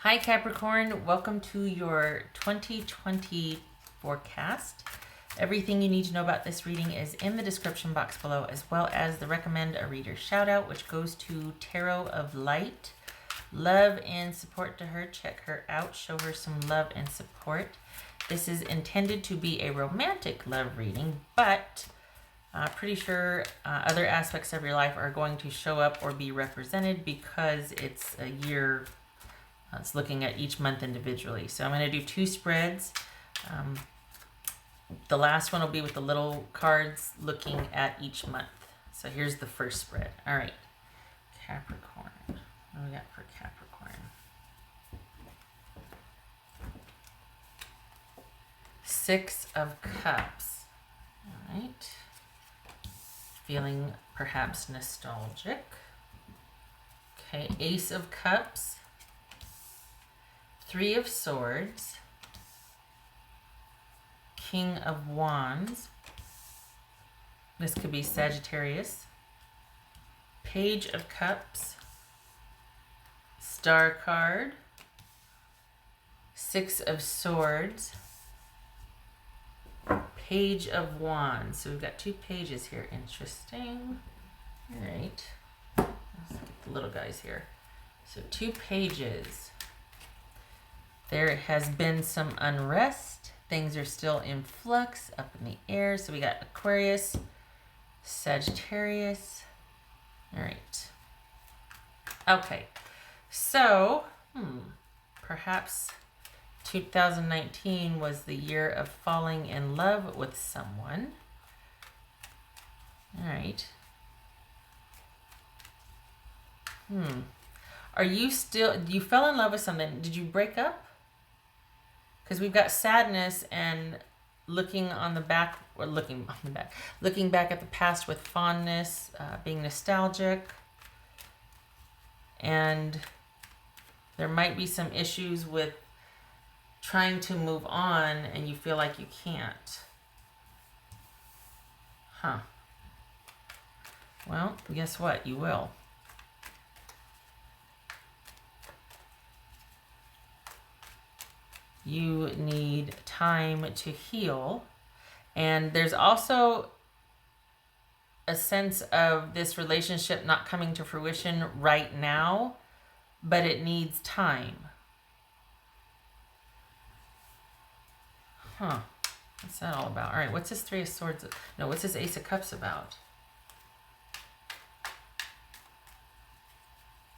Hi Capricorn, welcome to your 2020 forecast. Everything you need to know about this reading is in the description box below, as well as the recommend a reader shout out, which goes to Tarot of Light. Love and support to her. Check her out. Show her some love and support. This is intended to be a romantic love reading, but pretty sure other aspects of your life are going to show up or be represented because it's a year. It's looking at each month individually. So I'm going to do two spreads. The last one will be with the little cards looking at each month. So here's the first spread. All right, Capricorn. What do we got for Capricorn? Six of Cups. All right. Feeling perhaps nostalgic. Okay, Ace of Cups. Three of Swords, King of Wands, this could be Sagittarius, Page of Cups, Star card, Six of Swords, Page of Wands. So we've got two pages here. Interesting. All right. Let's get the little guys here. So two pages. There has been some unrest. Things are still in flux, up in the air. So we got Aquarius, Sagittarius. All right. Okay. So, perhaps 2019 was the year of falling in love with someone. All right. Are you still, you fell in love with something? Did you break up? Because we've got sadness and looking back at the past with fondness, being nostalgic. And there might be some issues with trying to move on and you feel like you can't. Well, guess what? You will. You need time to heal. And there's also a sense of this relationship not coming to fruition right now, but it needs time. What's that all about? All right, what's this Three of Swords? No, what's this Ace of Cups about?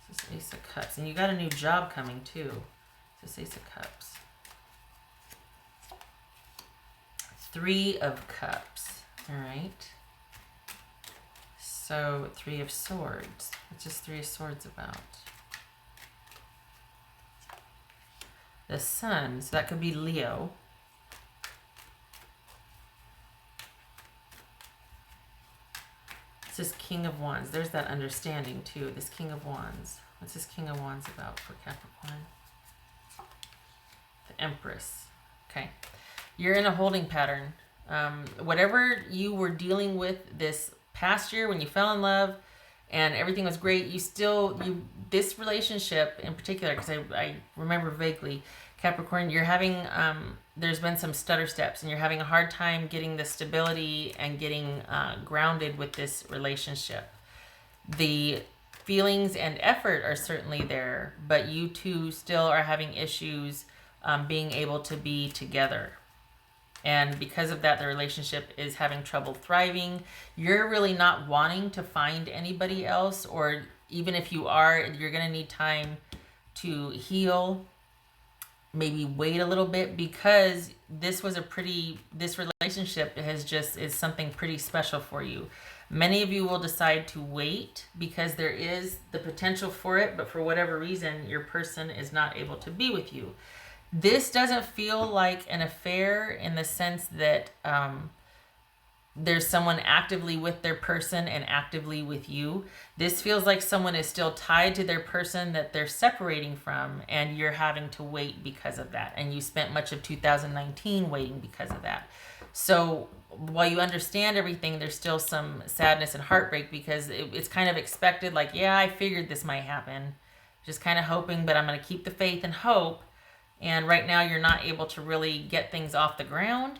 This is Ace of Cups. And you got a new job coming too. This Ace of Cups. Three of Cups. All right. So Three of Swords. What's this Three of Swords about? The Sun. So that could be Leo. This is King of Wands. There's that understanding too. This King of Wands. What's this King of Wands about for Capricorn? The Empress. Okay. You're in a holding pattern. Whatever you were dealing with this past year when you fell in love and everything was great, this relationship in particular, because I remember vaguely, Capricorn, you're having, there's been some stutter steps and you're having a hard time getting the stability and getting grounded with this relationship. The feelings and effort are certainly there, but you two still are having issues being able to be together. And because of that, the relationship is having trouble thriving. You're really not wanting to find anybody else, or even if you are, you're going to need time to heal. Maybe wait a little bit, because this relationship is something pretty special for you. Many of you will decide to wait because there is the potential for it, but for whatever reason, your person is not able to be with you. This doesn't feel like an affair in the sense that there's someone actively with their person and actively with you. This feels like someone is still tied to their person that they're separating from, and you're having to wait because of that. And you spent much of 2019 waiting because of that. So while you understand everything, there's still some sadness and heartbreak because it's kind of expected. Like, yeah, I figured this might happen. just kind of hoping, but I'm going to keep the faith and hope. And right now you're not able to really get things off the ground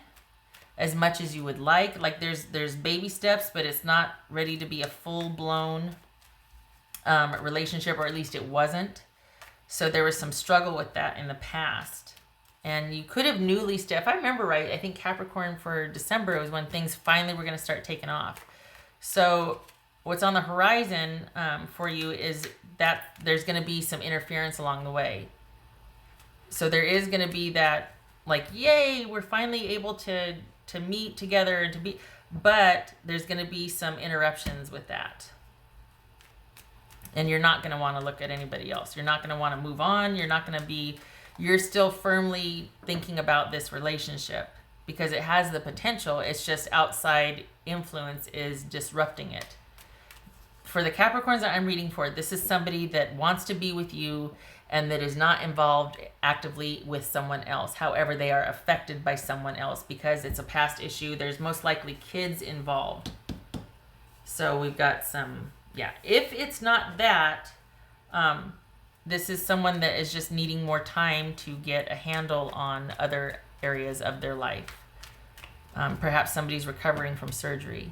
as much as you would like. Like there's baby steps, but it's not ready to be a full-blown relationship, or at least it wasn't. So there was some struggle with that in the past. And you could have newly stepped. If I remember right, I think Capricorn for December was when things finally were going to start taking off. So what's on the horizon for you is that there's going to be some interference along the way. So there is going to be that, like, yay, we're finally able to meet together and to be, but there's going to be some interruptions with that. And you're not going to want to look at anybody else. You're not going to want to move on. You're still firmly thinking about this relationship because it has the potential. It's just outside influence is disrupting it. For the Capricorns that I'm reading for, this is somebody that wants to be with you and that is not involved actively with someone else. However, they are affected by someone else because it's a past issue. There's most likely kids involved. So we've got some, yeah. If it's not that, this is someone that is just needing more time to get a handle on other areas of their life. Perhaps somebody's recovering from surgery.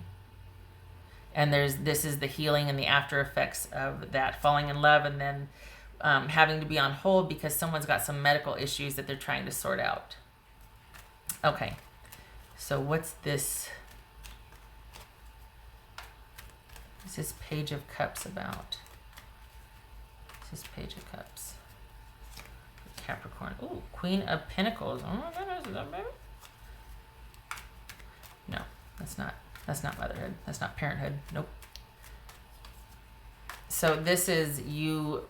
And this is the healing and the after effects of that, falling in love and then having to be on hold because someone's got some medical issues that they're trying to sort out. Okay, so what's this? What's this Page of Cups about? What's this Page of Cups? Capricorn. Ooh, Queen of Pentacles. Oh my goodness, is that better? No, that's not. That's not motherhood. That's not parenthood. Nope. So this is you.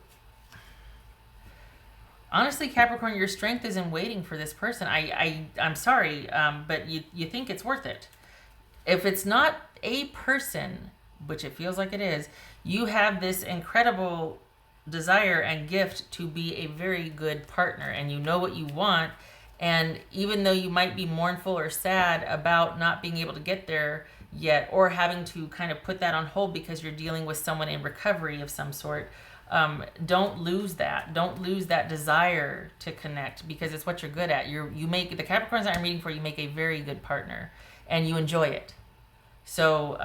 Honestly, Capricorn, your strength is in waiting for this person. I'm sorry, but you think it's worth it. If it's not a person, which it feels like it is, you have this incredible desire and gift to be a very good partner, and you know what you want. And even though you might be mournful or sad about not being able to get there yet, or having to kind of put that on hold because you're dealing with someone in recovery of some sort, don't lose that. Don't lose that desire to connect because it's what you're good at. You make the Capricorns that I'm reading for, you make a very good partner and you enjoy it. So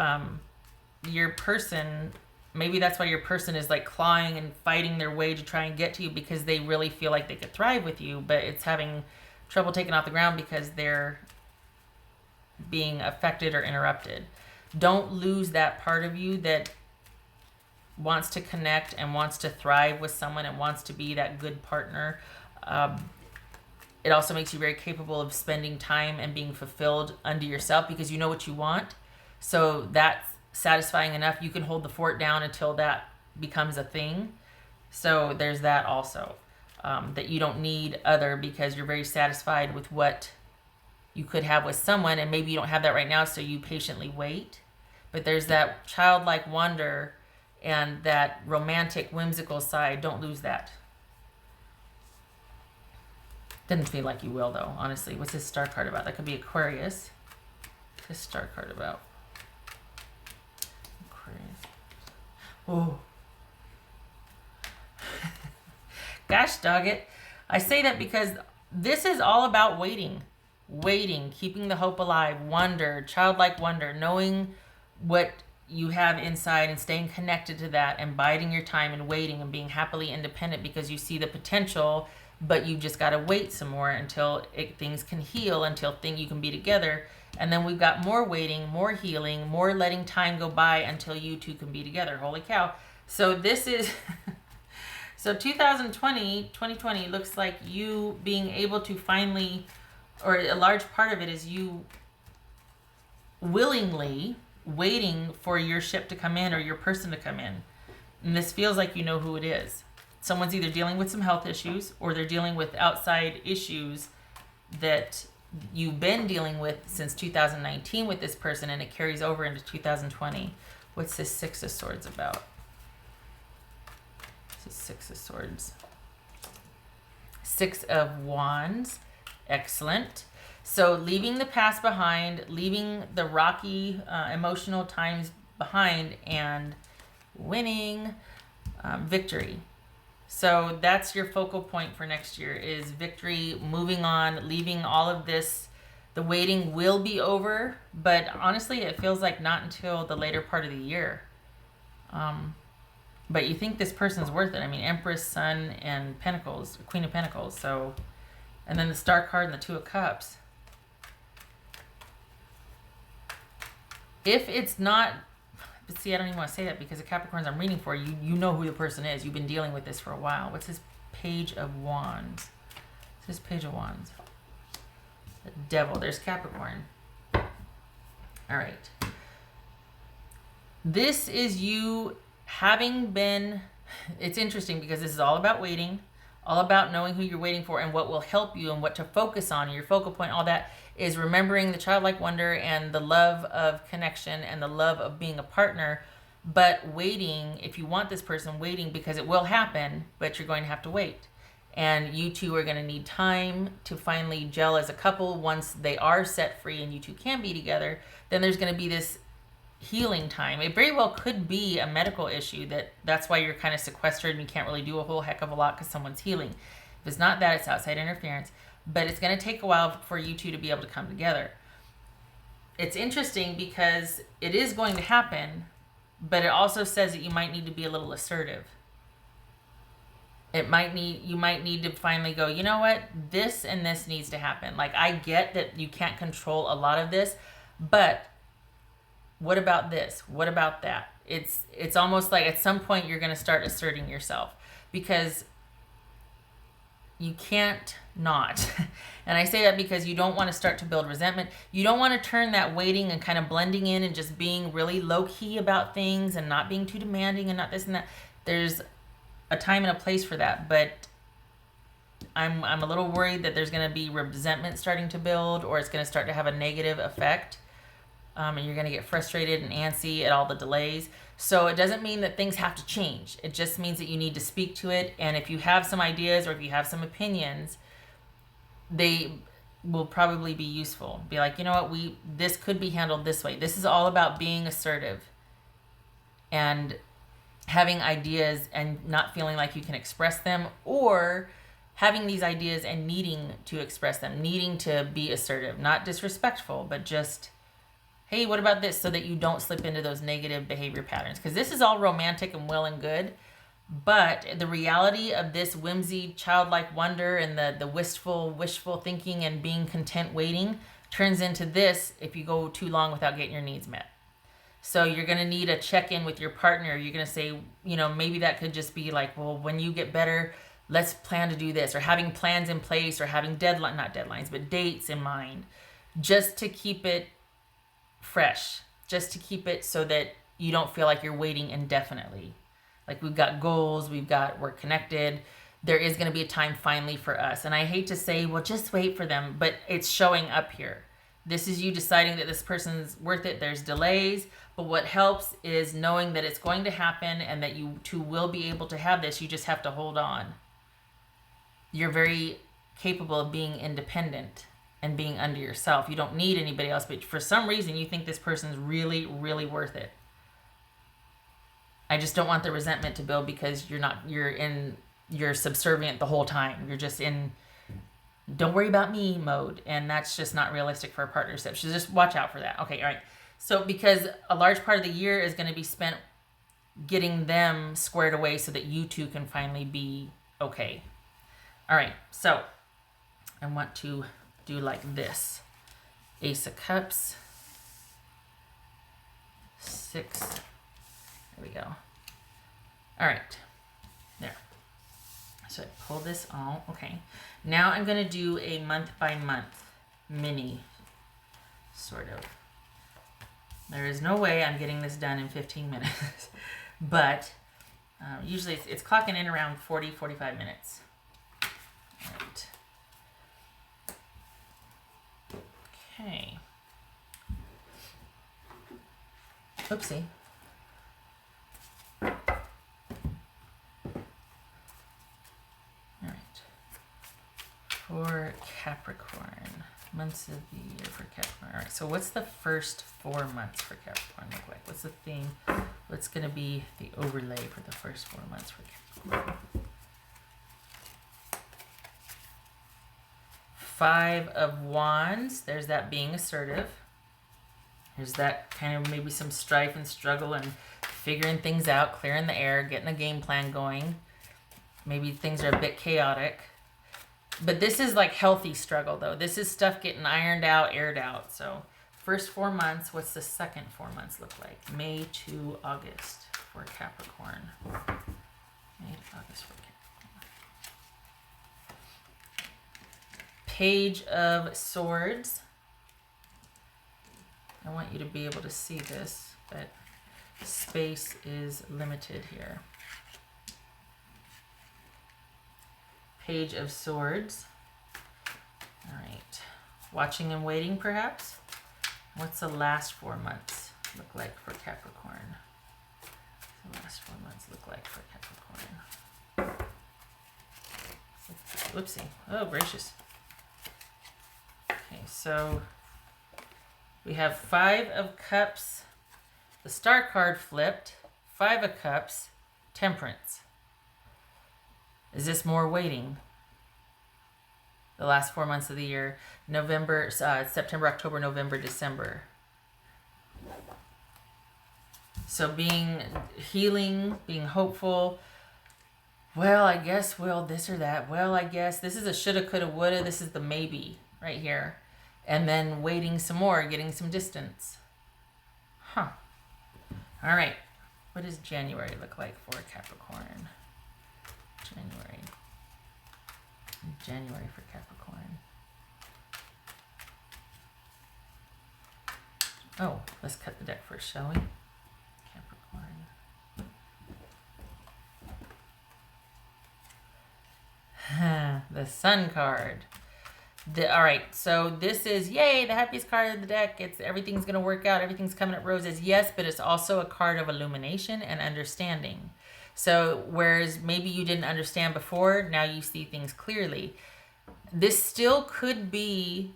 your person, maybe that's why your person is like clawing and fighting their way to try and get to you because they really feel like they could thrive with you, but it's having trouble taking off the ground because they're being affected or interrupted. Don't lose that part of you that wants to connect and wants to thrive with someone and wants to be that good partner. It also makes you very capable of spending time and being fulfilled unto yourself because you know what you want. So that's satisfying enough. You can hold the fort down until that becomes a thing. So there's that also. That you don't need other because you're very satisfied with what you could have with someone, and maybe you don't have that right now, so you patiently wait. But there's that childlike wonder and that romantic, whimsical side. Don't lose that. Doesn't feel like you will, though, honestly. What's this star card about? That could be Aquarius. What's this star card about? Aquarius. Oh. Gosh dog it. I say that because this is all about waiting. Waiting, keeping the hope alive, wonder, childlike wonder, knowing what you have inside and staying connected to that and biding your time and waiting and being happily independent because you see the potential, but you just got to wait some more until things can heal, until you can be together. And then we've got more waiting, more healing, more letting time go by until you two can be together. Holy cow. So this is... So 2020 looks like you being able to finally, or a large part of it is you willingly waiting for your ship to come in or your person to come in. And this feels like you know who it is. Someone's either dealing with some health issues or they're dealing with outside issues that you've been dealing with since 2019 with this person, and it carries over into 2020. What's this Six of Swords about? Six of Swords. Six of Wands. Excellent. So leaving the past behind, leaving the rocky emotional times behind, and winning victory. So that's your focal point for next year is victory, moving on, leaving all of this. The waiting will be over, but honestly, it feels like not until the later part of the year. But you think this person's worth it. I mean, Empress, Sun, and Pentacles, Queen of Pentacles. So, and then the Star card and the Two of Cups. If it's not, but see, I don't even want to say that because the Capricorns I'm reading for, you know who the person is. You've been dealing with this for a while. What's this Page of Wands? What's this Page of Wands? The Devil. There's Capricorn. All right. This is you having been, it's interesting because this is all about waiting, all about knowing who you're waiting for and what will help you and what to focus on, your focal point, all that is remembering the childlike wonder and the love of connection and the love of being a partner, but waiting, if you want this person, waiting because it will happen, but you're going to have to wait. And you two are going to need time to finally gel as a couple. Once they are set free and you two can be together, then there's going to be this healing time. It very well could be a medical issue that's why you're kind of sequestered and you can't really do a whole heck of a lot because someone's healing. If it's not that, it's outside interference. But it's going to take a while for you two to be able to come together. It's interesting because it is going to happen, but it also says that you might need to be a little assertive. You might need to finally go, you know what, this and this needs to happen. Like, I get that you can't control a lot of this, but what about this? What about that? It's almost like at some point you're going to start asserting yourself because you can't not. And I say that because you don't want to start to build resentment. You don't want to turn that waiting and kind of blending in and just being really low key about things and not being too demanding and not this and that. There's a time and a place for that, but I'm a little worried that there's going to be resentment starting to build, or it's going to start to have a negative effect. And you're going to get frustrated and antsy at all the delays. So it doesn't mean that things have to change. It just means that you need to speak to it. And if you have some ideas or if you have some opinions, they will probably be useful. Be like, you know what, this could be handled this way. This is all about being assertive and having ideas and not feeling like you can express them, or having these ideas and needing to express them, needing to be assertive, not disrespectful, but just, hey, what about this? So that you don't slip into those negative behavior patterns. Because this is all romantic and well and good. But the reality of this whimsy, childlike wonder, and the wishful thinking and being content waiting turns into this if you go too long without getting your needs met. So you're going to need a check-in with your partner. You're going to say, you know, maybe that could just be like, well, when you get better, let's plan to do this. Or having plans in place, or having not deadlines, but dates in mind. Just to keep it fresh, just to keep it so that you don't feel like you're waiting indefinitely. Like, we've got goals, we're connected. There is going to be a time finally for us. And I hate to say, well, just wait for them, but it's showing up here. This is you deciding that this person's worth it. There's delays, but what helps is knowing that it's going to happen and that you two will be able to have this. You just have to hold on. You're very capable of being independent and being under yourself. You don't need anybody else, but for some reason you think this person's really, really worth it. I just don't want the resentment to build because you're subservient the whole time. You're just in don't worry about me mode, and that's just not realistic for a partnership. So just watch out for that. Okay, all right. So because a large part of the year is going to be spent getting them squared away so that you two can finally be okay. All right, so I want to do like this. Ace of Cups. 6. There we go. All right. There. So I pull this all. Okay. Now I'm going to do a month by month mini, sort of. There is no way I'm getting this done in 15 minutes. But usually it's clocking in around 45 minutes. All right. Okay. Oopsie. All right. For Capricorn, months of the year for Capricorn. All right. So what's the first 4 months for Capricorn look like? What's the theme? What's going to be the overlay for the first 4 months for Capricorn? Five of Wands. There's that being assertive. There's that kind of maybe some strife and struggle and figuring things out, clearing the air, getting a game plan going. Maybe things are a bit chaotic. But this is like healthy struggle, though. This is stuff getting ironed out, aired out. So first 4 months, what's the second 4 months look like? May to August for Capricorn. May to August for Capricorn. Page of Swords. I want you to be able to see this, but space is limited here. Page of Swords. All right. Watching and waiting, perhaps? What's the last 4 months look like for Capricorn? What's the last 4 months look like for Capricorn? Whoopsie. Oh, gracious. Okay, so we have 5 of Cups, the Star card flipped, 5 of Cups, Temperance. Is this more waiting? The last 4 months of the year, November, September, October, November, December. So being healing, being hopeful. Well, I guess, well, this or that. Well, I guess this is a shoulda, coulda, woulda. This is the maybe right here. And then waiting some more, getting some distance. Huh. All right. What does January look like for Capricorn? January for Capricorn. Oh, let's cut the deck first, shall we? Capricorn. The Sun card. All right, so this is, yay, the happiest card of the deck. It's everything's going to work out. Everything's coming up roses. Yes, but it's also a card of illumination and understanding. So whereas maybe you didn't understand before, now you see things clearly. This still could be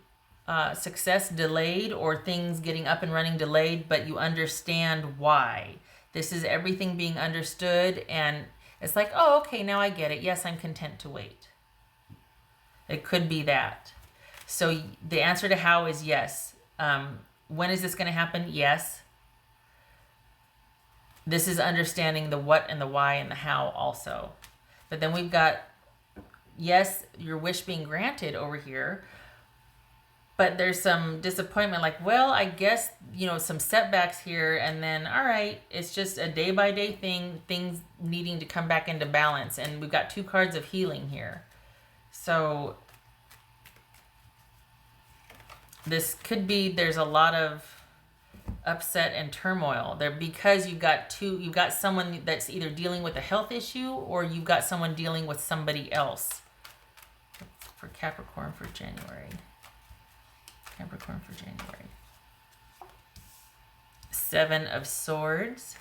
success delayed or things getting up and running delayed, but you understand why. This is everything being understood, and it's like, oh, okay, now I get it. Yes, I'm content to wait. It could be that. So the answer to how is yes. When is this going to happen? Yes. This is understanding the what and the why and the how also. But then we've got, yes, your wish being granted over here. But there's some disappointment, like, well, I guess, some setbacks here. And then, all right, it's just a day-by-day thing, things needing to come back into balance. And we've got 2 cards of healing here. So this could be, there's a lot of upset and turmoil there because you've got someone that's either dealing with a health issue or you've got someone dealing with somebody else. For Capricorn for January. Capricorn for January. 7 of Swords.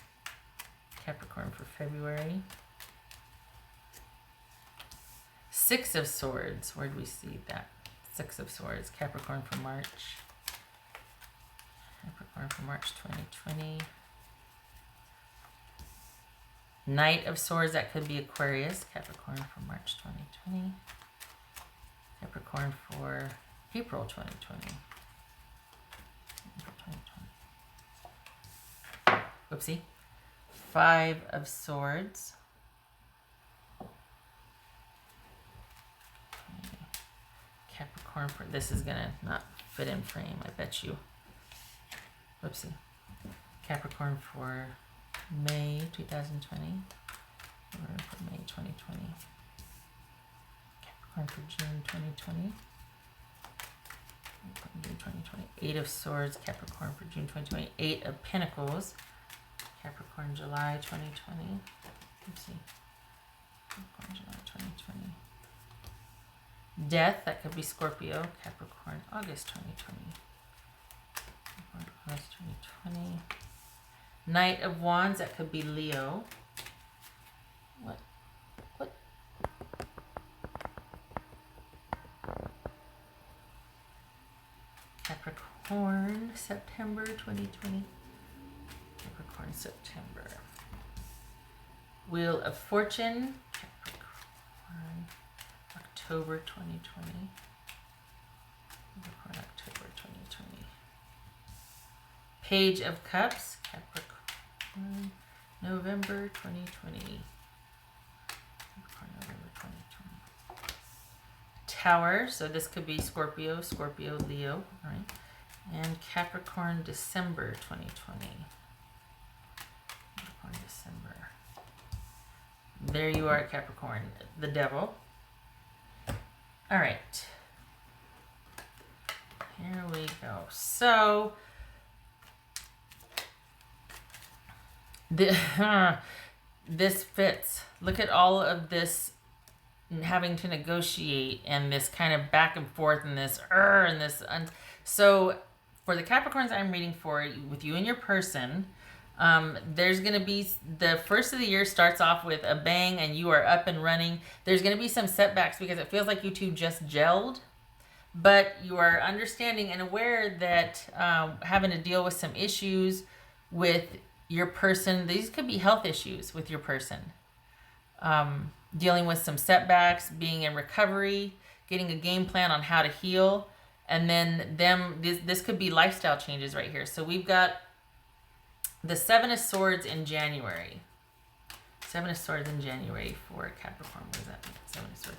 Capricorn for February. 6 of Swords. Where do we see that? 6 of Swords. Capricorn for March. Capricorn for March 2020. Knight of Swords, that could be Aquarius. Capricorn for March 2020. Capricorn for April 2020. April 2020. Whoopsie. 5 of Swords. Capricorn for, this is going to not fit in frame, I bet you. Whoopsie. Capricorn for May 2020. Or for May 2020. Capricorn for June 2020. June 2020. 8 of Swords, Capricorn for June 2020. 8 of Pentacles, Capricorn July 2020. Oopsie. Capricorn July 2020. Death, that could be Scorpio, Capricorn August 2020. Capricorn August 2020. Knight of Wands, that could be Leo. What? Capricorn, September 2020. Capricorn, September. Wheel of Fortune, Capricorn, October 2020. Capricorn, October 2020. Page of Cups, Capricorn, November 2020. Capricorn, November 2020. Tower, so this could be Scorpio, Leo, right? And Capricorn, December 2020. Capricorn, December. There you are, Capricorn, the devil. All right. Here we go. So, this fits. Look at all of this having to negotiate and this kind of back and forth and this and this. So, for the Capricorns I'm reading for, with you and your person, there's going to be, the first of the year starts off with a bang and you are up and running. There's going to be some setbacks because it feels like you two just gelled, but you are understanding and aware that having to deal with some issues with your person. These could be health issues with your person. Dealing with some setbacks, being in recovery, getting a game plan on how to heal, and then this could be lifestyle changes right here. So we've got the Seven of Swords in January. Seven of Swords in January for Capricorn. What does that mean? Seven of Swords.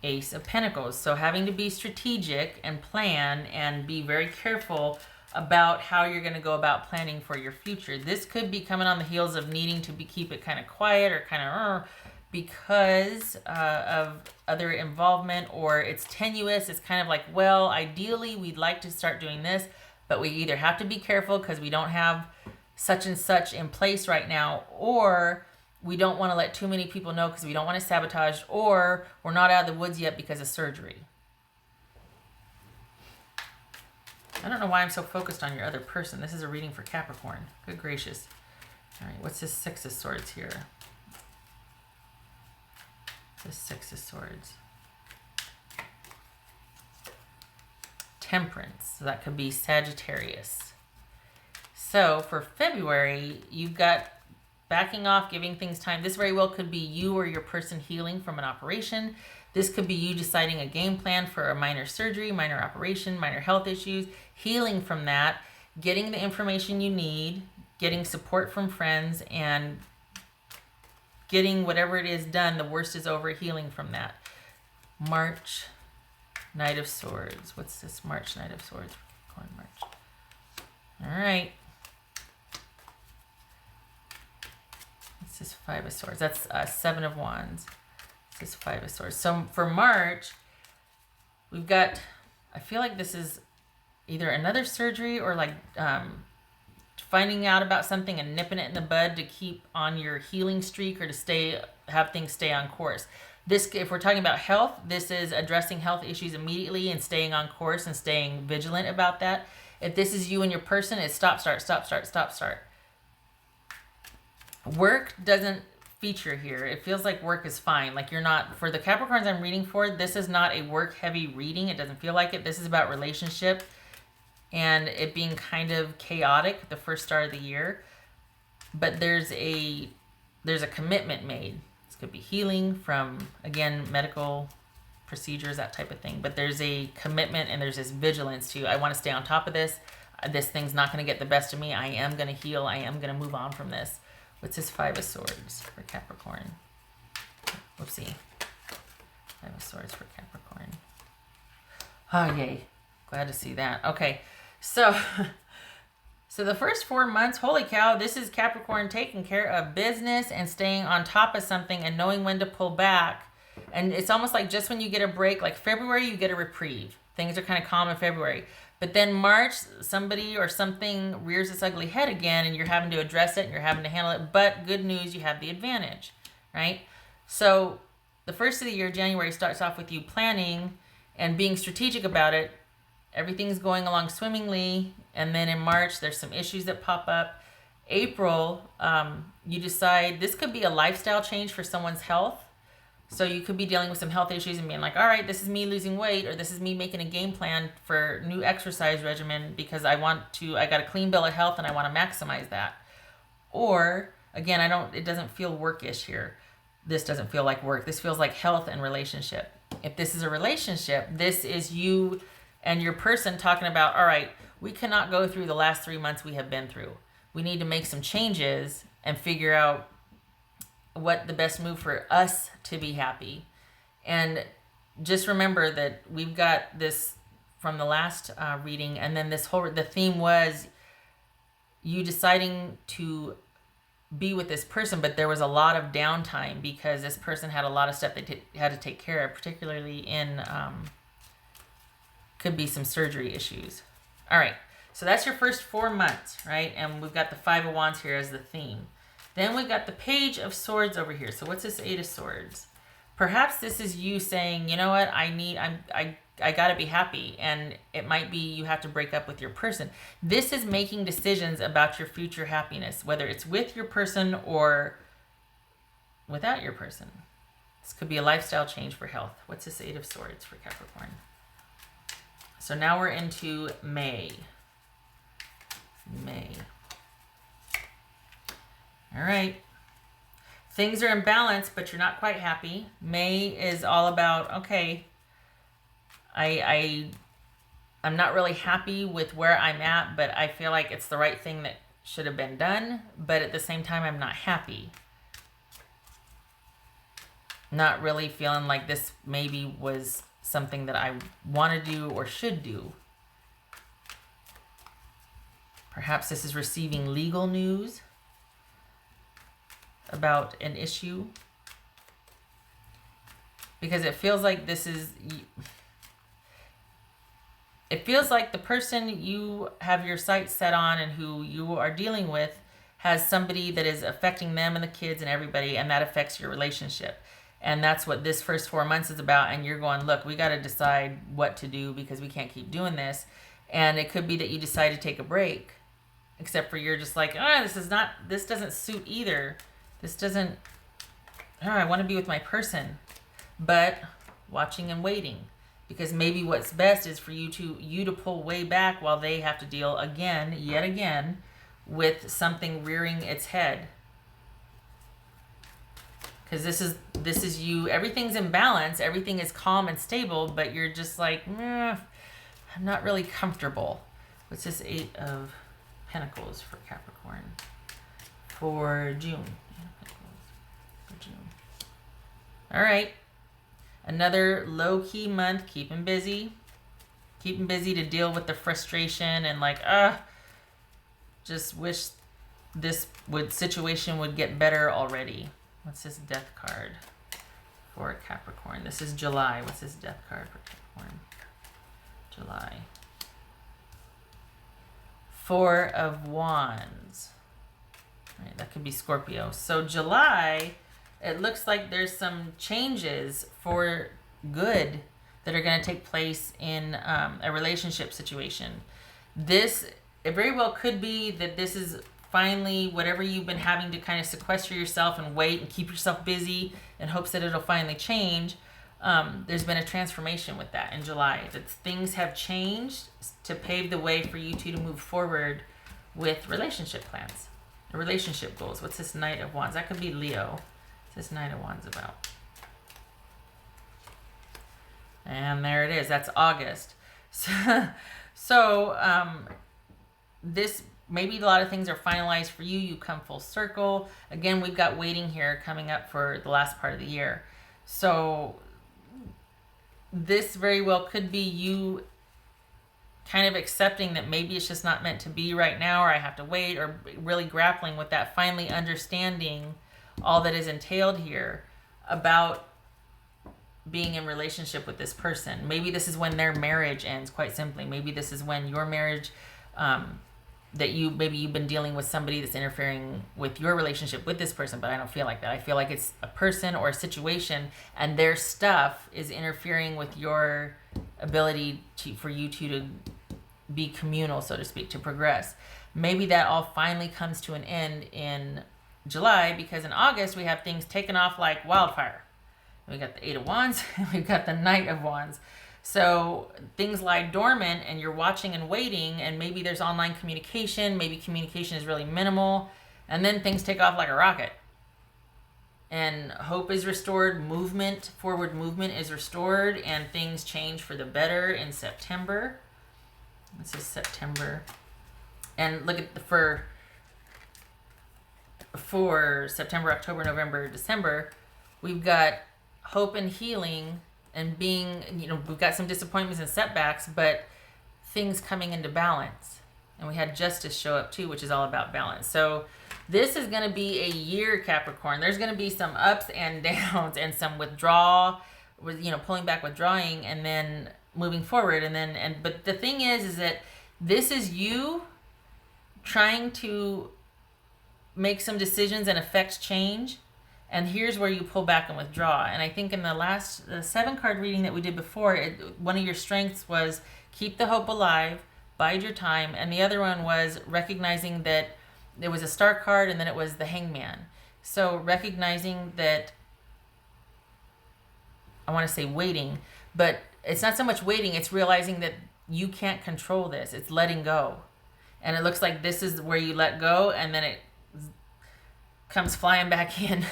Ace of Pentacles. So having to be strategic and plan and be very careful about how you're going to go about planning for your future. This could be coming on the heels of needing to keep it kind of quiet or kind of because of other involvement, or it's tenuous. It's kind of like, well, ideally we'd like to start doing this, but we either have to be careful because we don't have such and such in place right now, or we don't want to let too many people know because we don't want to sabotage, or we're not out of the woods yet because of surgery. I don't know why I'm so focused on your other person. This is a reading for Capricorn. Good gracious. All right, what's this Six of Swords here? The Six of Swords. Temperance. So that could be Sagittarius. So for February, you've got backing off, giving things time. This very well could be you or your person healing from an operation. This could be you deciding a game plan for a minor surgery, minor operation, minor health issues, healing from that, getting the information you need, getting support from friends, and getting whatever it is done. The worst is over, healing from that. March, Knight of Swords. What's this March, Knight of Swords? Capricorn, March. All right. What's this Five of Swords? That's Seven of Wands. This Five of Swords. So for March, we've got, I feel like this is either another surgery or like finding out about something and nipping it in the bud to keep on your healing streak or to have things stay on course. This, if we're talking about health, this is addressing health issues immediately and staying on course and staying vigilant about that. If this is you and your person, it's stop, start, stop, start, stop, start. Work doesn't feature here. It feels like work is fine. Like you're not, for the Capricorns I'm reading for, this is not a work heavy reading. It doesn't feel like it. This is about relationship and it being kind of chaotic the first start of the year. But there's a commitment made. This could be healing from, again, medical procedures, that type of thing. But there's a commitment and there's this vigilance to, I want to stay on top of this. This thing's not going to get the best of me. I am going to heal. I am going to move on from this. What's this Five of Swords for Capricorn? Whoopsie. Five of Swords for Capricorn. Oh, yay. Glad to see that. Okay. So the first 4 months, holy cow, this is Capricorn taking care of business and staying on top of something and knowing when to pull back. And it's almost like just when you get a break, like February, you get a reprieve. Things are kind of calm in February. But then March, somebody or something rears its ugly head again and you're having to address it and you're having to handle it. But good news, you have the advantage, right? So the first of the year, January, starts off with you planning and being strategic about it. Everything's going along swimmingly. And then in March, there's some issues that pop up. April, you decide this could be a lifestyle change for someone's health. So you could be dealing with some health issues and being like, all right, this is me losing weight, or this is me making a game plan for new exercise regimen because I got a clean bill of health and I want to maximize that. Or again, it doesn't feel workish here. This doesn't feel like work. This feels like health and relationship. If this is a relationship, this is you and your person talking about, all right, we cannot go through the last 3 months we have been through. We need to make some changes and figure out what the best move for us to be happy. And just remember that we've got this from the last reading, and then the theme was you deciding to be with this person, but there was a lot of downtime because this person had a lot of stuff they had to take care of, particularly in could be some surgery issues. All right, so that's your first 4 months, right? And we've got the Five of Wands here as the theme. Then we've got the Page of Swords over here. So what's this Eight of Swords? Perhaps this is you saying, you know what, I got to be happy, and it might be you have to break up with your person. This is making decisions about your future happiness, whether it's with your person or without your person. This could be a lifestyle change for health. What's this Eight of Swords for Capricorn? So now we're into May. All right. Things are in balance, but you're not quite happy. May is all about, okay, I'm not really happy with where I'm at, but I feel like it's the right thing that should have been done. But at the same time, I'm not happy. Not really feeling like this maybe was something that I want to do or should do. Perhaps this is receiving legal news about an issue. Because it feels like it feels like the person you have your sights set on and who you are dealing with has somebody that is affecting them and the kids and everybody, and that affects your relationship. And that's what this first 4 months is about. And you're going, look, we got to decide what to do because we can't keep doing this. And it could be that you decide to take a break, except for you're just like, this doesn't suit either. This doesn't, I want to be with my person. But watching and waiting, because maybe what's best is for you to pull way back while they have to deal yet again with something rearing its head. Because this is you, everything's in balance, everything is calm and stable, but you're just like, I'm not really comfortable. What's this Eight of Pentacles for Capricorn for June? All right. Another low-key month, keeping busy to deal with the frustration and like, just wish this situation would get better already. What's this Death card for Capricorn? This is July. What's this Death card for Capricorn? July. Four of Wands. All right, that could be Scorpio. So July, it looks like there's some changes for good that are going to take place in a relationship situation. It very well could be that this is finally whatever you've been having to kind of sequester yourself and wait and keep yourself busy in hopes that it'll finally change. There's been a transformation with that in July. That things have changed to pave the way for you two to move forward with relationship plans, relationship goals. What's this Knight of Wands? That could be Leo. What's this Knight of Wands about? And there it is. That's August. So this, maybe a lot of things are finalized for you. You come full circle. Again, we've got waiting here coming up for the last part of the year. So this very well could be you kind of accepting that maybe it's just not meant to be right now, or I have to wait, or really grappling with that, finally understanding all that is entailed here about being in relationship with this person. Maybe this is when their marriage ends, quite simply. Maybe this is when your marriage, maybe you've been dealing with somebody that's interfering with your relationship with this person, but I don't feel like that. I feel like it's a person or a situation, and their stuff is interfering with your ability for you two to be communal, so to speak, to progress. Maybe that all finally comes to an end in July, because in August we have things taken off like wildfire. We got the Eight of Wands, and we've got the Knight of Wands. So things lie dormant and you're watching and waiting, and maybe there's online communication, maybe communication is really minimal, and then things take off like a rocket. and hope is restored. Forward movement is restored, and things change for the better in September. This is September. And look at for September, October, November, December, we've got hope and healing and being, we've got some disappointments and setbacks, but things coming into balance. And we had justice show up too, which is all about balance. So this is going to be a year, Capricorn. There's going to be some ups and downs and some withdrawal, pulling back, withdrawing, and then moving forward. But the thing is that this is you trying to make some decisions and affect change. And here's where you pull back and withdraw. And I think in the 7-card reading that we did before, one of your strengths was keep the hope alive, bide your time. And the other one was recognizing that there was a star card and then it was the hangman. So recognizing that, I want to say waiting, but it's not so much waiting, it's realizing that you can't control this. It's letting go. And it looks like this is where you let go and then it comes flying back in.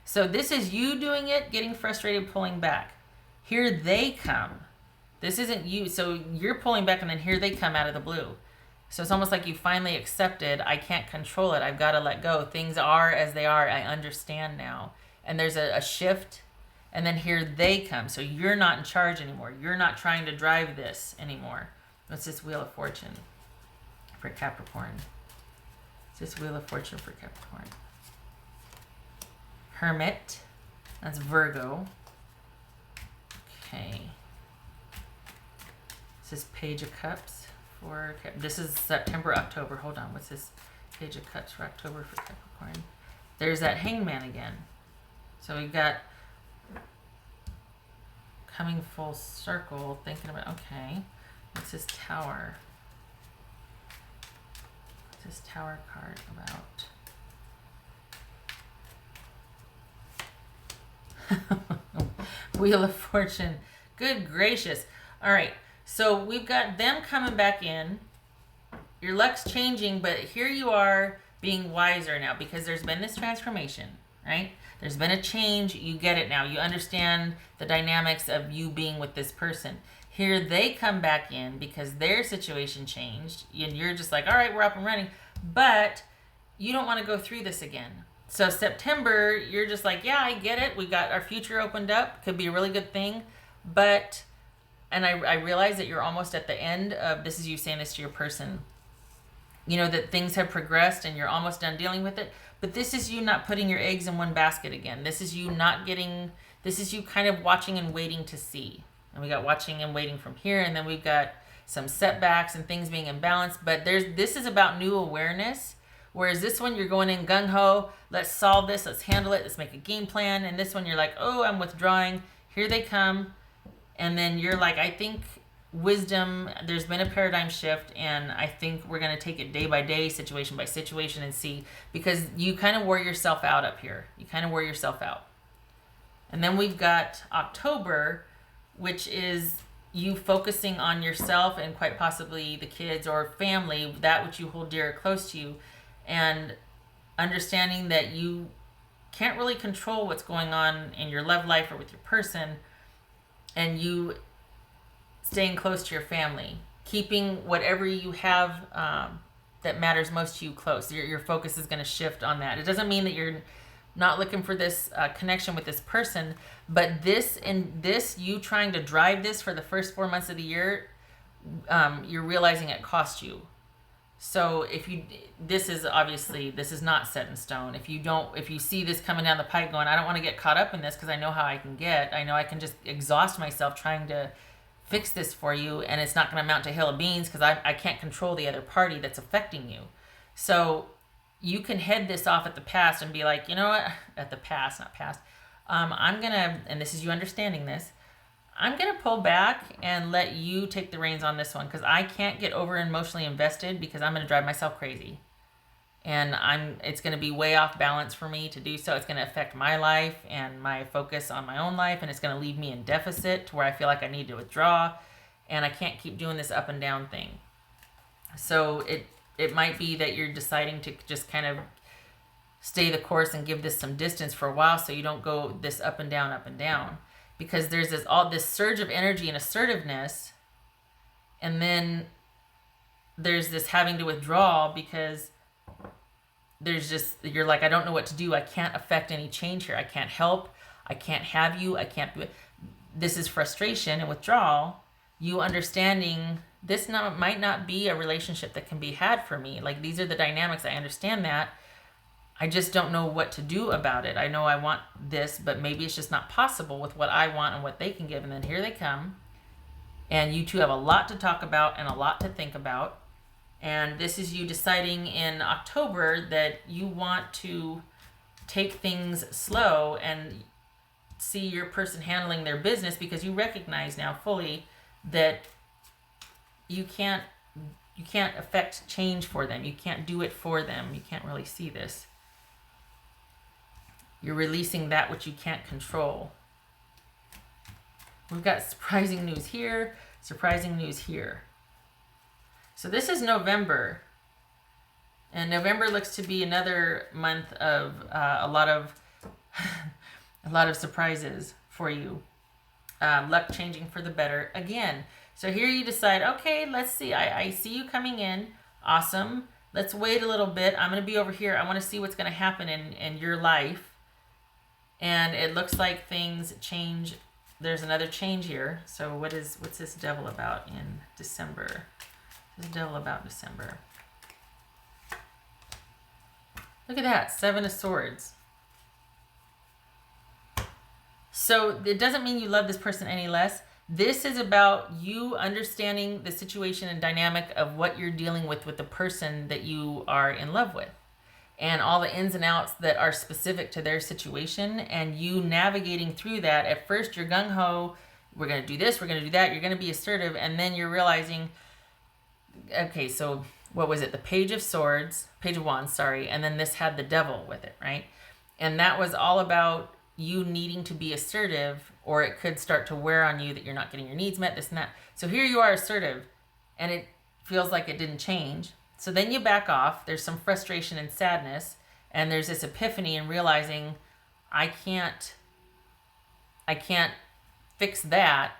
So this is you doing it, getting frustrated, pulling back. Here they come. This isn't you. So you're pulling back and then here they come out of the blue. So it's almost like you finally accepted, I can't control it. I've got to let go. Things are as they are. I understand now. And there's a shift. And then here they come. So you're not in charge anymore. You're not trying to drive this anymore. What's this Wheel of Fortune for Capricorn? It's this Wheel of Fortune for Capricorn. Hermit. That's Virgo. Okay. This is Page of Cups for this is September, October. Hold on. What's this Page of Cups for October for Capricorn? There's that Hangman again. So we've got coming full circle, thinking about, okay, what's this Tower? What's this Tower card about? Wheel of Fortune. Good gracious. All right. So we've got them coming back in. Your luck's changing, but here you are being wiser now because there's been this transformation, right? There's been a change. You get it now. You understand the dynamics of you being with this person. Here they come back in because their situation changed. And you're just like, all right, we're up and running. But you don't want to go through this again. So September, you're just like, yeah, I get it. We got our future opened up. Could be a really good thing. But, and I realize that you're almost at the end of, this is you saying this to your person, that things have progressed and you're almost done dealing with it. But this is you not putting your eggs in one basket again. This is you this is you kind of watching and waiting to see. And we got watching and waiting from here. And then we've got some setbacks and things being imbalanced. But this is about new awareness. Whereas this one, you're going in gung-ho. Let's solve this. Let's handle it. Let's make a game plan. And this one, you're like, oh, I'm withdrawing. Here they come. And then you're like, I think wisdom, there's been a paradigm shift, and I think we're going to take it day by day, situation by situation, and see, because you kind of wore yourself out up here. You kind of wore yourself out. And then we've got October, which is you focusing on yourself and quite possibly the kids or family, that which you hold dear or close to you, and understanding that you can't really control what's going on in your love life or with your person, and you staying close to your family, keeping whatever you have that matters most to you close. Your focus is going to shift on that. It doesn't mean that you're not looking for this connection with this person, but you trying to drive this for the first 4 months of the year, you're realizing it cost you. So this is not set in stone. If you see this coming down the pike going, I don't want to get caught up in this because I know how I know I can just exhaust myself trying to fix this for you, and it's not going to amount to a hill of beans because I can't control the other party that's affecting you. So you can head this off at the past and be like, you know what, at the past, not past, I'm going to, and this is you understanding this, I'm going to pull back and let you take the reins on this one because I can't get over emotionally invested because I'm going to drive myself crazy. And it's going to be way off balance for me to do so. It's going to affect my life and my focus on my own life, and it's going to leave me in deficit to where I feel like I need to withdraw, and I can't keep doing this up and down thing. So it might be that you're deciding to just kind of stay the course and give this some distance for a while so you don't go this up and down, because there's this surge of energy and assertiveness, and then there's this having to withdraw because you're like, I don't know what to do. I can't affect any change here. I can't help. I can't have you. I can't do it. This is frustration and withdrawal. You understanding this might not be a relationship that can be had for me. Like, these are the dynamics. I understand that. I just don't know what to do about it. I know I want this, but maybe it's just not possible with what I want and what they can give. And then here they come. And you two have a lot to talk about and a lot to think about. And this is you deciding in October that you want to take things slow and see your person handling their business, because you recognize now fully that you can't affect change for them. You can't do it for them. You can't really see this. You're releasing that which you can't control. We've got surprising news here, surprising news here. So this is November. And November looks to be another month of a lot of surprises for you. Luck changing for the better again. So here you decide, okay, let's see. I see you coming in. Awesome. Let's wait a little bit. I'm going to be over here. I want to see what's going to happen in your life. And it looks like things change. There's another change here. So what's this devil about in December? What's the devil about December? Look at that, 7 of Swords. So it doesn't mean you love this person any less. This is about you understanding the situation and dynamic of what you're dealing with the person that you are in love with, and all the ins and outs that are specific to their situation, and you navigating through that. At first you're gung-ho, we're going to do this, we're going to do that, you're going to be assertive, and then you're realizing, okay, so what was it? The Page of Wands, sorry, and then this had the devil with it, right? And that was all about you needing to be assertive, or it could start to wear on you that you're not getting your needs met, this and that. So here you are assertive, and it feels like it didn't change. So then you back off. There's some frustration and sadness, and there's this epiphany and realizing I can't fix that,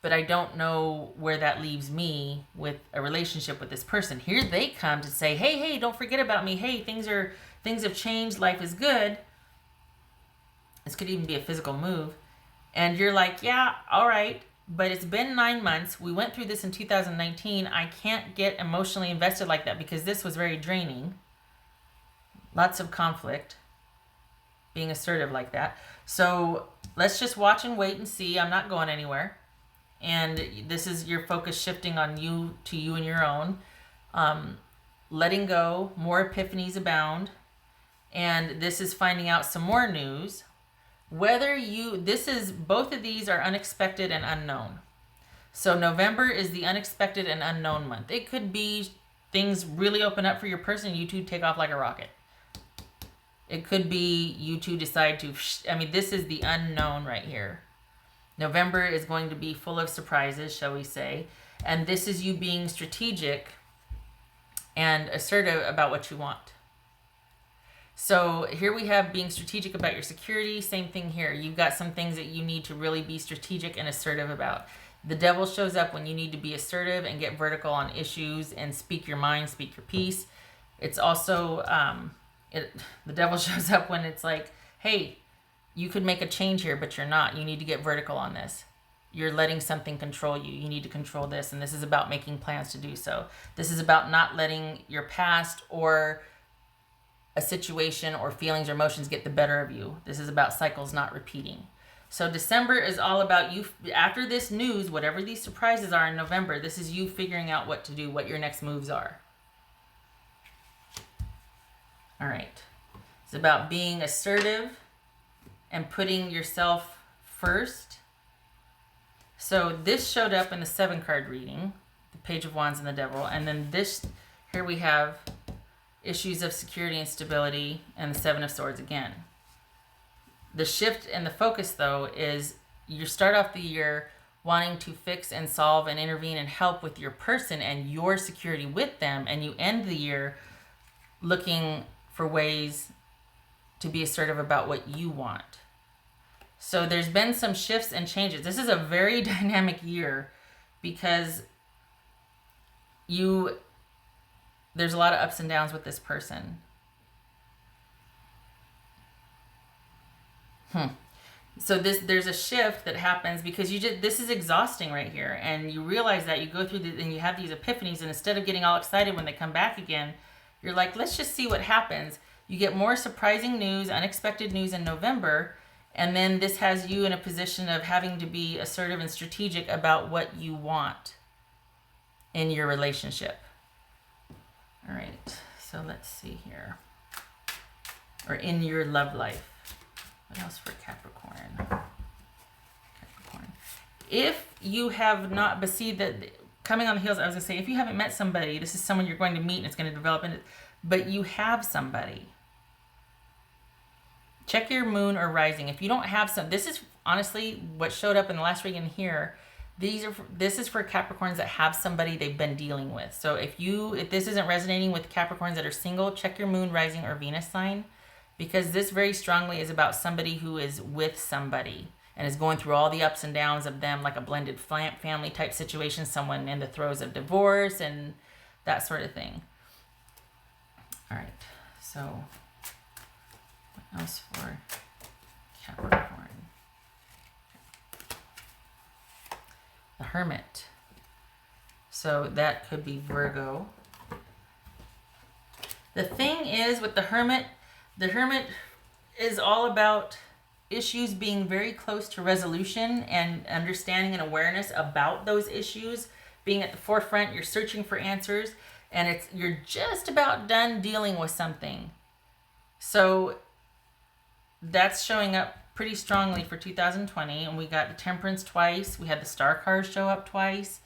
but I don't know where that leaves me with a relationship with this person. Here they come to say, hey, don't forget about me. Hey, things have changed. Life is good. This could even be a physical move. And you're like, yeah, all right, but it's been 9 months. We went through this in 2019. I can't get emotionally invested like that because this was very draining. Lots of conflict. Being assertive like that. So let's just watch and wait and see. I'm not going anywhere. And this is your focus shifting on you to you and your own. Letting go. More epiphanies abound. And this is finding out some more news. Both of these are unexpected and unknown. So November is the unexpected and unknown month. It could be things really open up for your person, you two take off like a rocket. It could be you two decide to, this is the unknown right here. November is going to be full of surprises, shall we say. And this is you being strategic and assertive about what you want. So here we have being strategic about your security. Same thing here. You've got some things that you need to really be strategic and assertive about. The devil shows up when you need to be assertive and get vertical on issues and speak your mind, speak your piece. It's also, the devil shows up when it's like, hey, you could make a change here, but you're not. You need to get vertical on this. You're letting something control you. You need to control this. And this is about making plans to do so. This is about not letting your past or a situation or feelings or emotions get the better of you. This is about cycles not repeating. So December is all about you. After this news, whatever these surprises are in November, this is you figuring out what to do, what your next moves are. All right. It's about being assertive and putting yourself first. So this showed up in the 7-card reading, the Page of Wands and the Devil. And then here we have issues of security and stability, and the 7 of Swords again. The shift and the focus, though, is you start off the year wanting to fix and solve and intervene and help with your person and your security with them, and you end the year looking for ways to be assertive about what you want. So there's been some shifts and changes. This is a very dynamic year because there's a lot of ups and downs with this person. So there's a shift that happens because this is exhausting right here, and you realize that you go through and you have these epiphanies, and instead of getting all excited when they come back again, you're like, let's just see what happens. You get more surprising news, unexpected news in November, and then this has you in a position of having to be assertive and strategic about what you want in your relationship. All right, so let's see here. Or in your love life. What else for Capricorn? Capricorn. If you have not, but see that coming on the heels, I was going to say, if you haven't met somebody, this is someone you're going to meet and it's going to develop, but you have somebody. Check your moon or rising. If you don't have this is honestly what showed up in the last reading here. This is for Capricorns that have somebody they've been dealing with. So if this isn't resonating with Capricorns that are single, check your moon, rising, or Venus sign. Because this very strongly is about somebody who is with somebody and is going through all the ups and downs of them, like a blended family type situation, someone in the throes of divorce and that sort of thing. All right, so what else for Capricorn? The Hermit. So that could be Virgo. The thing is with the Hermit is all about issues being very close to resolution and understanding and awareness about those issues, being at the forefront. You're searching for answers, and you're just about done dealing with something. So that's showing up pretty strongly for 2020, and we got the Temperance twice. We had the Star cards show up twice.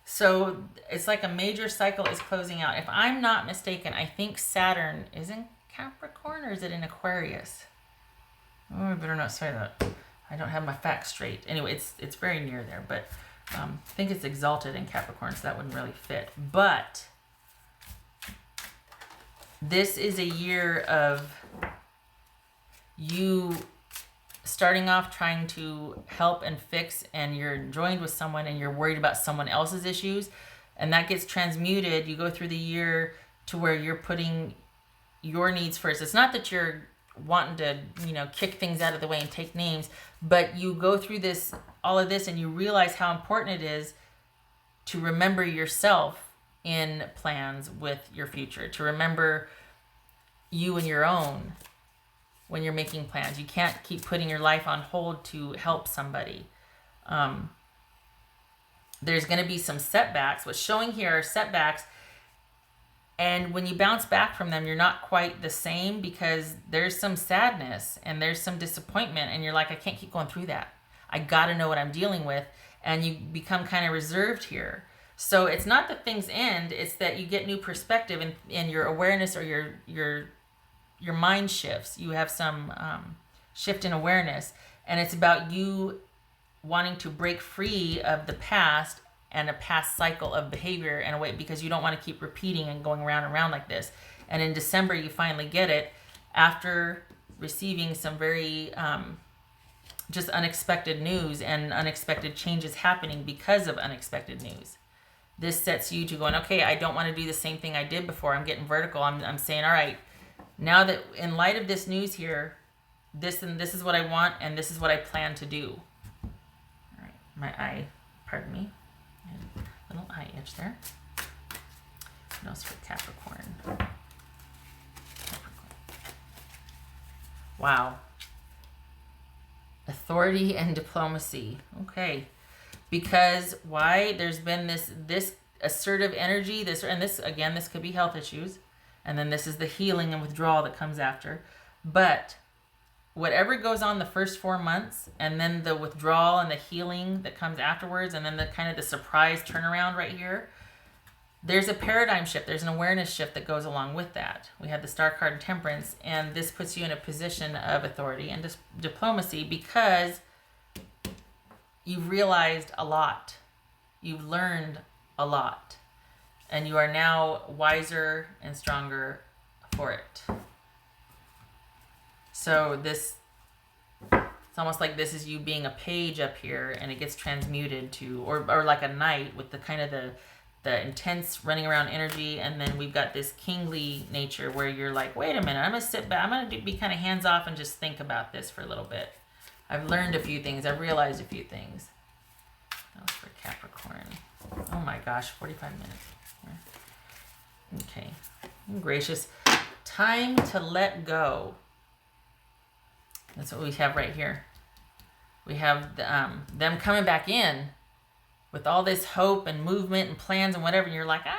So it's like a major cycle is closing out. If I'm not mistaken, I think Saturn is in Capricorn, or is it in Aquarius? Oh, I better not say that. I don't have my facts straight. Anyway, it's very near there, but I think it's exalted in Capricorn, so that wouldn't really fit. But this is a year of you starting off trying to help and fix, and you're joined with someone and you're worried about someone else's issues, and that gets transmuted. You go through the year to where you're putting your needs first. It's not that you're wanting to, kick things out of the way and take names, but you go through all of this, and you realize how important it is to remember yourself in plans with your future, to remember you and your own when you're making plans. You can't keep putting your life on hold to help somebody. There's going to be some setbacks. What's showing here are setbacks. And when you bounce back from them, you're not quite the same, because there's some sadness and there's some disappointment, and you're like, I can't keep going through that. I got to know what I'm dealing with. And you become kind of reserved here. So it's not that things end, it's that you get new perspective, and your awareness or your mind shifts. You have some shift in awareness, and it's about you wanting to break free of the past and a past cycle of behavior in a way, because you don't want to keep repeating and going around and around like this. And in December, you finally get it after receiving some very just unexpected news and unexpected changes happening because of unexpected news. This sets you to going, okay, I don't want to do the same thing I did before. I'm getting vertical. I'm saying, all right, now that in light of this news here, this is what I want, and this is what I plan to do. All right, my eye, pardon me. Little eye itch there. What else for Capricorn? Wow. Authority and diplomacy. Okay. Because why? There's been this assertive energy, this again, this could be health issues. And then this is the healing and withdrawal that comes after. But whatever goes on the first 4 months, and then the withdrawal and the healing that comes afterwards, and then the kind of the surprise turnaround right here, there's a paradigm shift. There's an awareness shift that goes along with that. We have the Star card and Temperance, and this puts you in a position of authority and diplomacy, because you've realized a lot. You've learned a lot. And you are now wiser and stronger for it. So this, it's almost like this is you being a page up here, and it gets transmuted to, or like a knight with the kind of the intense running around energy, and then we've got this kingly nature where you're like, wait a minute, I'm gonna sit back, I'm gonna be kind of hands off and just think about this for a little bit. I've learned a few things, I've realized a few things. That was for Capricorn. Oh my gosh, 45 minutes. Okay, gracious. Time to let go. That's what we have right here. We have them coming back in with all this hope and movement and plans and whatever. And you're like, I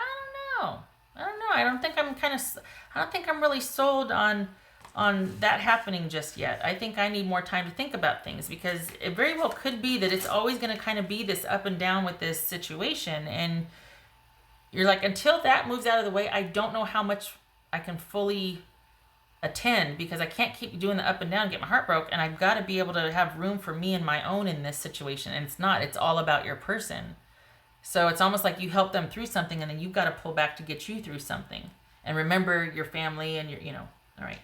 don't know. I don't think I'm really sold on that happening just yet. I think I need more time to think about things, because it very well could be that it's always going to kind of be this up and down with this situation. And you're like, until that moves out of the way, I don't know how much I can fully attend, because I can't keep doing the up and down and get my heart broke. And I've got to be able to have room for me and my own in this situation. And it's all about your person. So it's almost like you help them through something, and then you've got to pull back to get you through something. And remember your family and your, all right.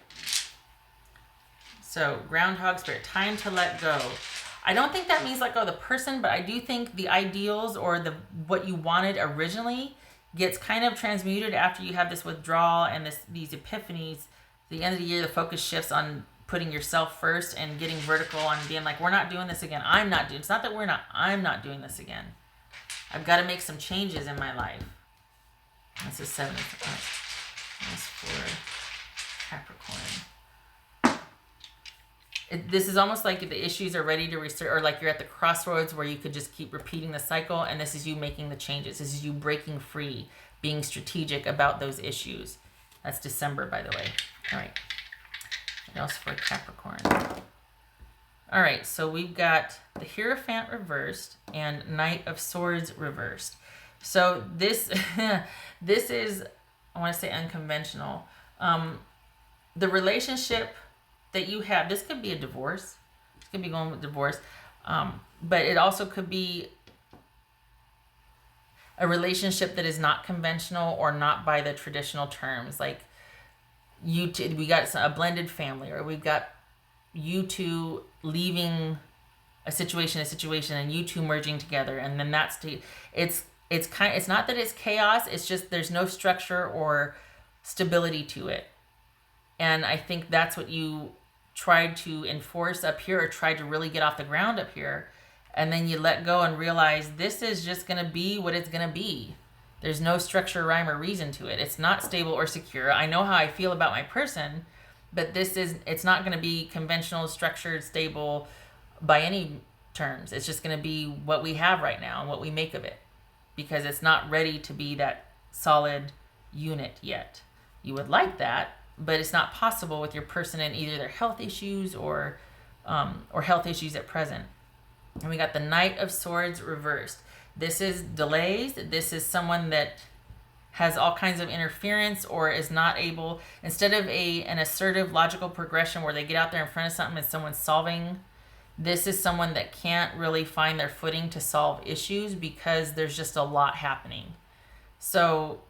So groundhog spirit, time to let go. I don't think that means let go of the person, but I do think the ideals or what you wanted originally gets kind of transmuted after you have this withdrawal and these epiphanies. The end of the year, the focus shifts on putting yourself first and getting vertical on being like, we're not doing this again. I'm not doing this again. I've got to make some changes in my life. That's a 7. That's for Capricorn. This is almost like the issues are ready to restart, or like you're at the crossroads where you could just keep repeating the cycle, and this is you making the changes. This is you breaking free, being strategic about those issues. That's December, by the way. All right. What else for Capricorn? All right, so we've got the Hierophant reversed and Knight of Swords reversed. So this this is, I want to say, unconventional. The relationship that you have, this could be a divorce. This could be going with divorce. But it also could be a relationship that is not conventional or not by the traditional terms. Like we got a blended family, or we've got you two leaving a situation and you two merging together, and then it's not that it's chaos, it's just there's no structure or stability to it. And I think that's what you tried to enforce up here, or tried to really get off the ground up here, and then you let go and realize this is just going to be what it's going to be. There's no structure, rhyme, or reason to it. It's not stable or secure. I know how I feel about my person, but it's not going to be conventional, structured, stable by any terms. It's just going to be what we have right now and what we make of it, because it's not ready to be that solid unit yet. You would like that, but it's not possible with your person and either their health issues or health issues at present. And we got the Knight of Swords reversed. This is delays. This is someone that has all kinds of interference or is not able, instead of an assertive logical progression where they get out there in front of something and someone's solving, this is someone that can't really find their footing to solve issues because there's just a lot happening. So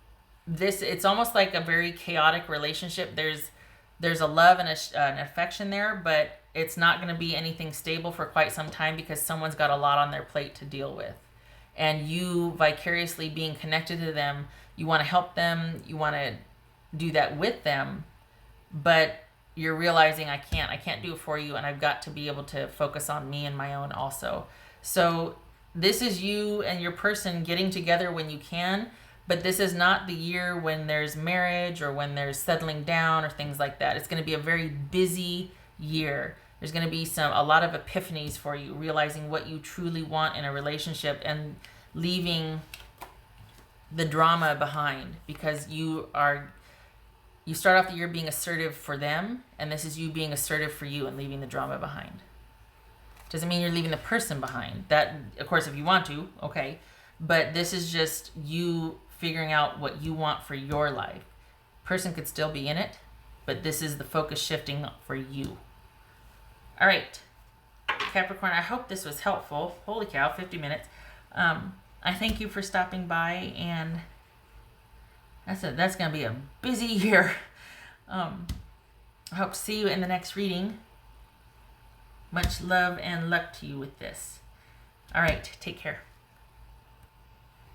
it's almost like a very chaotic relationship. There's a love and an affection there, but it's not going to be anything stable for quite some time because someone's got a lot on their plate to deal with. And you vicariously being connected to them, you want to help them, you want to do that with them, but you're realizing I can't do it for you, and I've got to be able to focus on me and my own also. So this is you and your person getting together when you can, but this is not the year when there's marriage or when there's settling down or things like that. It's going to be a very busy year. There's going to be a lot of epiphanies for you, realizing what you truly want in a relationship and leaving the drama behind, because you start off the year being assertive for them, and this is you being assertive for you and leaving the drama behind. Doesn't mean you're leaving the person behind. That, of course, if you want to, okay. But this is just you figuring out what you want for your life. Person could still be in it, but this is the focus shifting for you. All right, Capricorn, I hope this was helpful. Holy cow, 50 minutes. I thank you for stopping by, and that's going to be a busy year. I hope to see you in the next reading. Much love and luck to you with this. All right, take care.